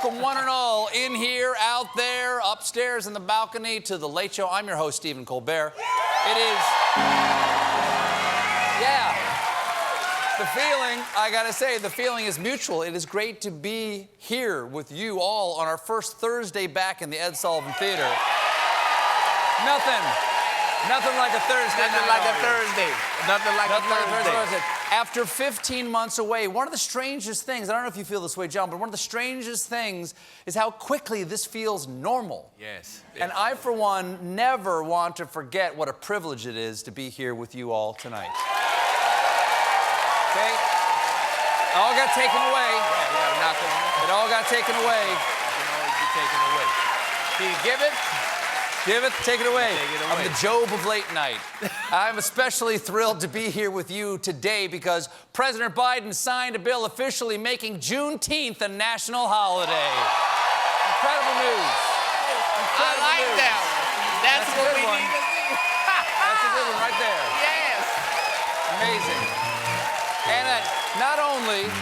welcome one and all in here, out there, upstairs in the balcony to The Late Show. I'm your host, Stephen Colbert. It is... Yeah. The feeling, I gotta say, the feeling is mutual. It is great to be here with you all on our first Thursday back in the Ed Sullivan Theater. Nothing like a Thursday. Nothing like a Thursday. Nothing like a Thursday. After 15 months away, one of the strangest things, I don't know if you feel this way, John, but one of the strangest things is how quickly this feels normal. Yes. And I, for one, never want to forget what a privilege it is to be here with you all tonight. Okay? It all got taken away. Yeah, we gotta knock it. It all got taken away. It can always be taken away. Can you give it? Give it, take it away. Take it away. I'm the Job of late night. I'm especially thrilled to be here with you today because President Biden signed a bill officially making Juneteenth a national holiday. Incredible news. I like that one. That's what we need to see. That's a good one right there. Yes. Amazing. And not only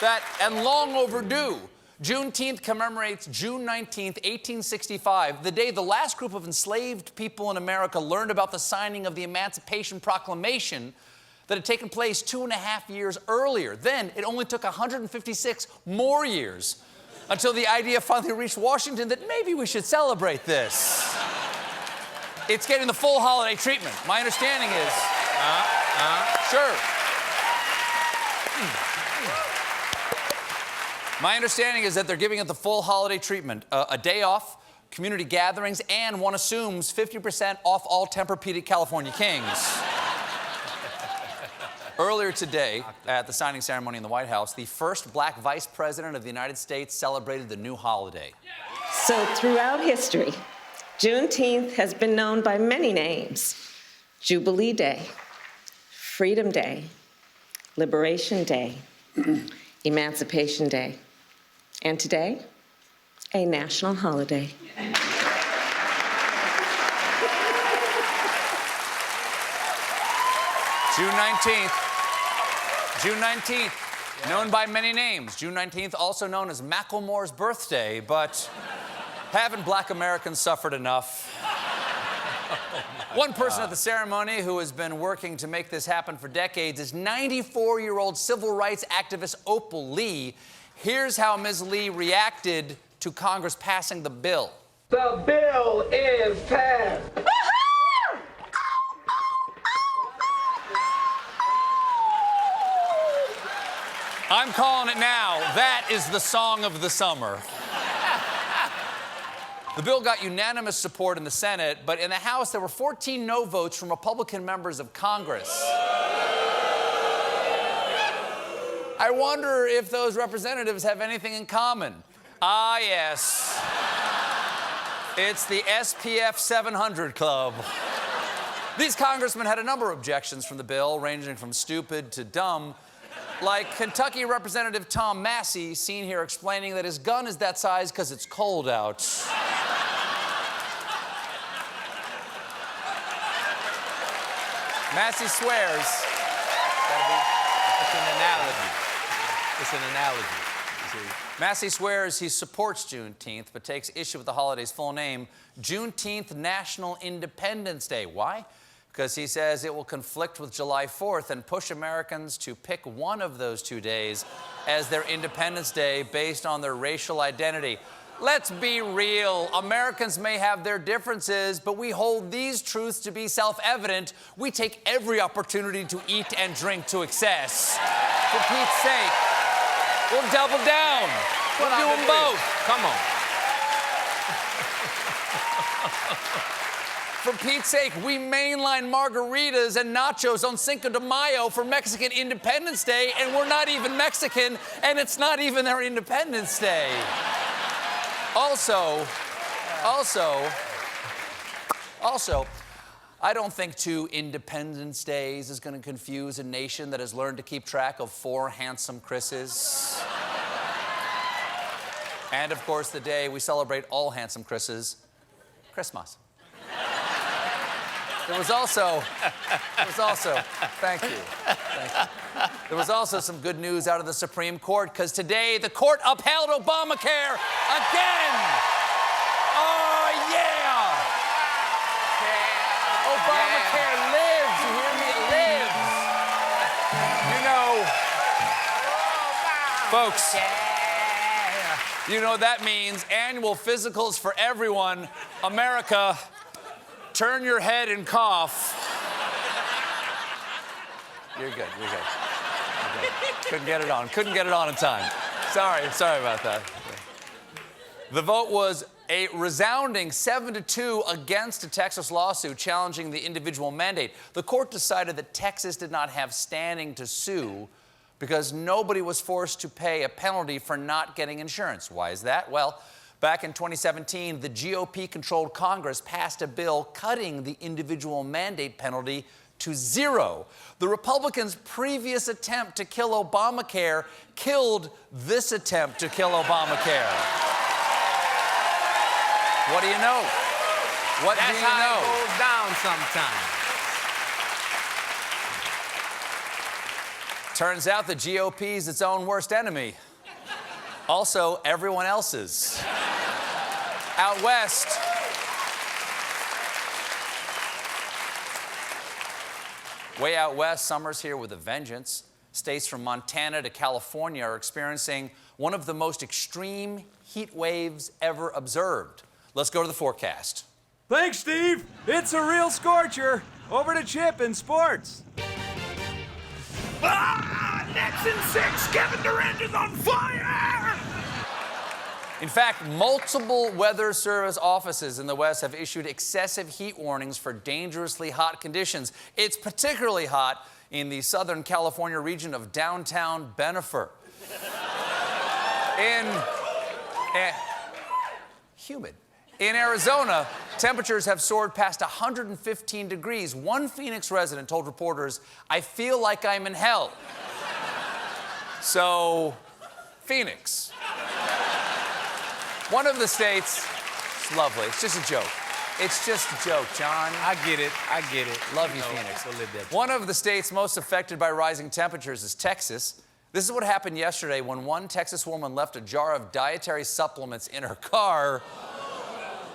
that, and long overdue, Juneteenth commemorates June 19th, 1865, the day the last group of enslaved people in America learned about the signing of the Emancipation Proclamation that had taken place 2.5 years earlier. Then it only took 156 more years until the idea finally reached Washington that maybe we should celebrate this. It's getting the full holiday treatment. My understanding is... Sure. My understanding is that they're giving it the full holiday treatment. A day off, community gatherings, and one assumes 50% off all Tempur-Pedic California Kings. Earlier today, at the signing ceremony in the White House, the first black vice president of the United States celebrated the new holiday. So throughout history, Juneteenth has been known by many names. Jubilee Day, Freedom Day, Liberation Day, Emancipation Day. And today, a national holiday. June 19th, known by many names. June 19th, also known as Macklemore's birthday, but haven't black Americans suffered enough? One person at the ceremony who has been working to make this happen for decades is 94-year-old civil rights activist Opal Lee. Here's how Ms. Lee reacted to Congress passing the bill. The bill is passed. I'm calling it now. That is the song of the summer. The bill got unanimous support in the Senate, but in the House, there were 14 no votes from Republican members of Congress. I wonder if those representatives have anything in common. Ah, yes. It's the SPF 700 Club. These congressmen had a number of objections from the bill, ranging from stupid to dumb, like Kentucky Representative Tom Massey, seen here explaining that his gun is that size because it's cold out. Massey swears. It's an analogy. It's an analogy. You see? Massey swears he supports Juneteenth, but takes issue with the holiday's full name, Juneteenth National Independence Day. Why? Because he says it will conflict with July 4th and push Americans to pick one of those 2 days as their Independence Day based on their racial identity. Let's be real. Americans may have their differences, but we hold these truths to be self-evident. We take every opportunity to eat and drink to excess. For Pete's sake, we'll double down. We'll do them both. Come on. For Pete's sake, we mainline margaritas and nachos on Cinco de Mayo for Mexican Independence Day, and we're not even Mexican, and it's not even their Independence Day. Also, I don't think 2 Independence Days is going to confuse a nation that has learned to keep track of 4 handsome Chris's. And, of course, the day we celebrate all handsome Chris's, Christmas. There was also, thank you. There was also some good news out of the Supreme Court, because today the court upheld Obamacare again. Oh, yeah. Obamacare lives, you hear me? It lives. You know, folks, you know what that means? Annual physicals for everyone. America, turn your head and cough. You're good, you're good. Couldn't get it on in time. Sorry about that. The vote was a resounding 7-2 against a Texas lawsuit challenging the individual mandate. The court decided that Texas did not have standing to sue because nobody was forced to pay a penalty for not getting insurance. Why is that? Well, back in 2017, the GOP-controlled Congress passed a bill cutting the individual mandate penalty to 0. The Republicans' previous attempt to kill Obamacare killed this attempt to kill Obamacare. What do you know? What do you know? That's how it goes down sometimes. Turns out the GOP is its own worst enemy. Also, everyone else's. Out west, way out west, summer's here with a vengeance. States from Montana to California are experiencing one of the most extreme heat waves ever observed. Let's go to the forecast. Thanks, Steve. It's a real scorcher. Over to Chip in sports. Nets in 6. Kevin Durant is on fire! In fact, multiple weather service offices in the West have issued excessive heat warnings for dangerously hot conditions. It's particularly hot in the Southern California region of downtown Bennifer. Humid. In Arizona, temperatures have soared past 115 degrees. One Phoenix resident told reporters, "I feel like I'm in hell." So, Phoenix. One of the states, it's lovely, it's just a joke. It's just a joke, John. I get it. Love you, Phoenix. One of the states most affected by rising temperatures is Texas. This is what happened yesterday when one Texas woman left a jar of dietary supplements in her car.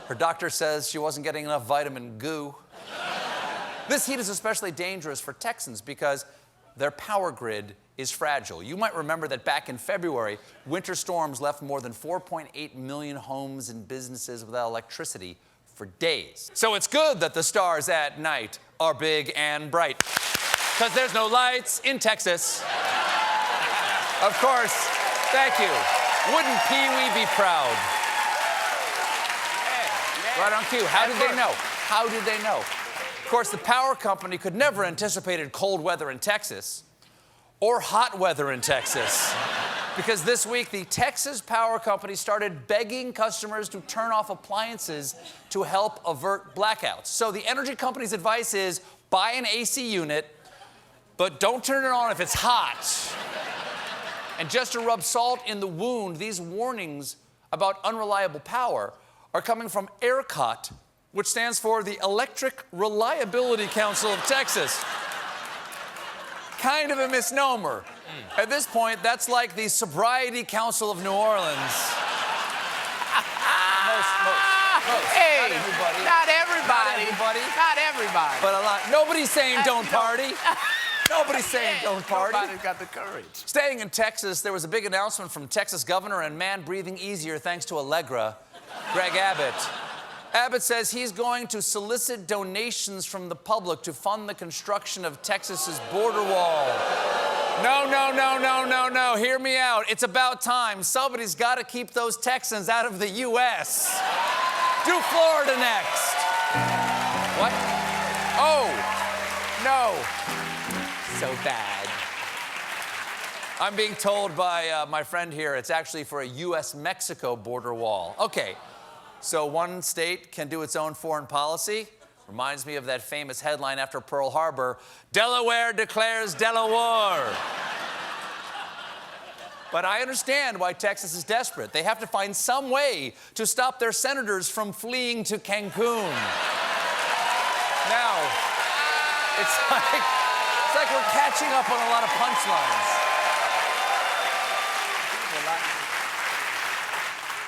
Her doctor says she wasn't getting enough vitamin goo. This heat is especially dangerous for Texans because their power grid is fragile. You might remember that back in February, winter storms left more than 4.8 million homes and businesses without electricity for days. So it's good that the stars at night are big and bright, because there's no lights in Texas. Of course, thank you. Wouldn't Pee-wee be proud? Right on cue. How did they know? How did they know? Of course, the power company could never anticipated cold weather in Texas or hot weather in Texas. Because this week, the Texas Power Company started begging customers to turn off appliances to help avert blackouts. So the energy company's advice is buy an AC unit, but don't turn it on if it's hot. And just to rub salt in the wound, these warnings about unreliable power are coming from ERCOT, which stands for the Electric Reliability Council of Texas. Kind of a misnomer. At this point, that's like the Sobriety Council of New Orleans. Most. Hey, Not everybody. Not everybody. But a lot. Nobody's saying don't party. Nobody's saying don't party. Nobody's got the courage. Staying in Texas, there was a big announcement from Texas governor and man breathing easier thanks to Allegra, Greg Abbott. Abbott says he's going to solicit donations from the public to fund the construction of Texas's border wall. No. Hear me out. It's about time. Somebody's got to keep those Texans out of the U.S. Do Florida next. What? Oh, no. So bad. I'm being told by my friend here it's actually for a U.S.-Mexico border wall. Okay, so one state can do its own foreign policy. Reminds me of that famous headline after Pearl Harbor, Delaware declares Delaware. But I understand why Texas is desperate. They have to find some way to stop their senators from fleeing to Cancun. Now, it's like we're catching up on a lot of punchlines.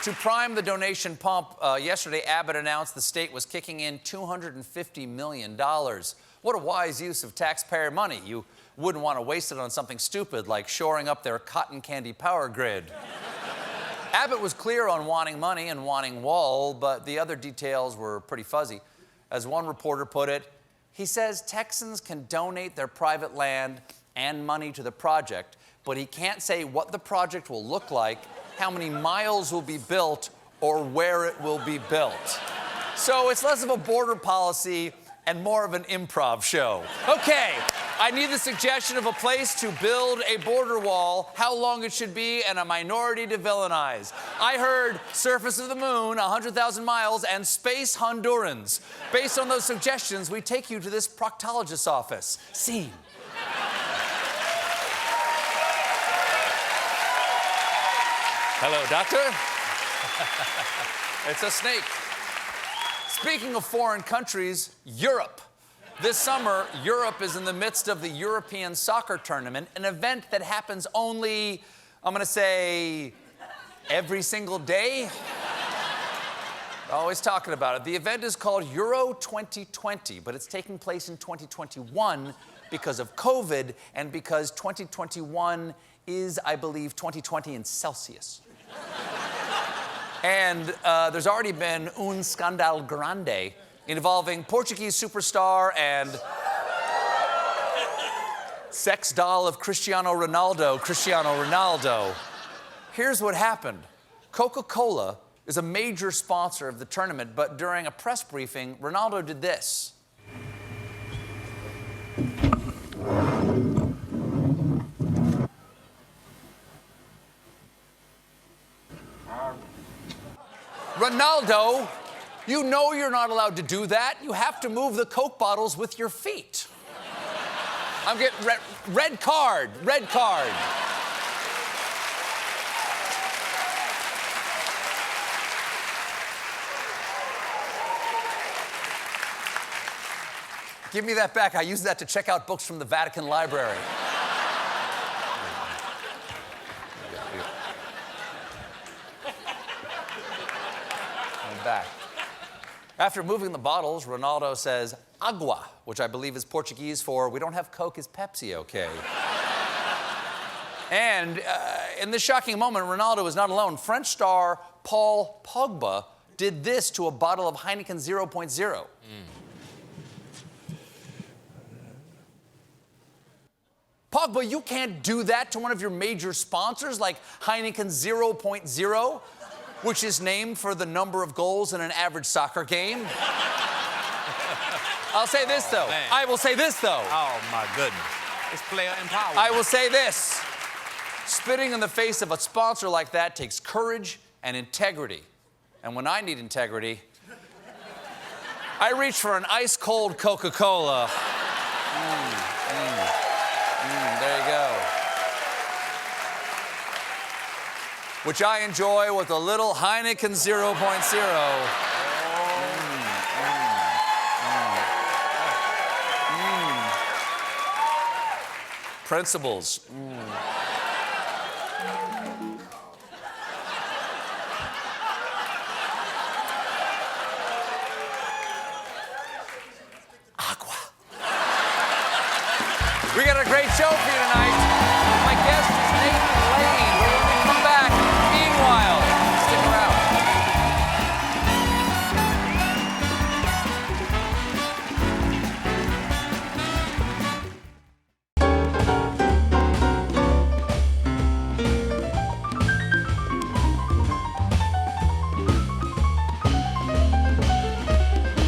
To prime the donation pump, yesterday Abbott announced the state was kicking in $250 million. What a wise use of taxpayer money. You wouldn't want to waste it on something stupid like shoring up their cotton candy power grid. Abbott was clear on wanting money and wanting wall, but the other details were pretty fuzzy. As one reporter put it, he says Texans can donate their private land and money to the project, but he can't say what the project will look like, how many miles will be built, or where it will be built. So it's less of a border policy and more of an improv show. Okay, I need the suggestion of a place to build a border wall, how long it should be, and a minority to villainize. I heard surface of the moon, 100,000 miles, and space Hondurans. Based on those suggestions, we take you to this proctologist's office. Scene. Hello, doctor. It's a snake. Speaking of foreign countries, Europe. This summer, Europe is in the midst of the European Soccer Tournament, an event that happens only, I'm gonna say, every single day. Always talking about it. The event is called Euro 2020, but it's taking place in 2021 because of COVID and because 2021 is, I believe, 2020 in Celsius. And there's already been un scandal grande involving Portuguese superstar and sex doll of Cristiano Ronaldo. Here's what happened. Coca-Cola is a major sponsor of the tournament, but during a press briefing, Ronaldo did this. Ronaldo, you know you're not allowed to do that. You have to move the Coke bottles with your feet. I'm getting red card. Give me that back. I use that to check out books from the Vatican Library. Back. After moving the bottles, Ronaldo says, agua, which I believe is Portuguese for, we don't have Coke, is Pepsi okay? And in this shocking moment, Ronaldo is not alone. French star Paul Pogba did this to a bottle of Heineken 0.0. Pogba, you can't do that to one of your major sponsors like Heineken 0.0. Which is named for the number of goals in an average soccer game. I'll say this, though. Man. I will say this, though. Oh, my goodness. It's player empowerment. I will say this. Spitting in the face of a sponsor like that takes courage and integrity. And when I need integrity, I reach for an ice-cold Coca-Cola. There you go. Which I enjoy with a little Heineken 0.0. Principles. Agua. We got a great show for you tonight.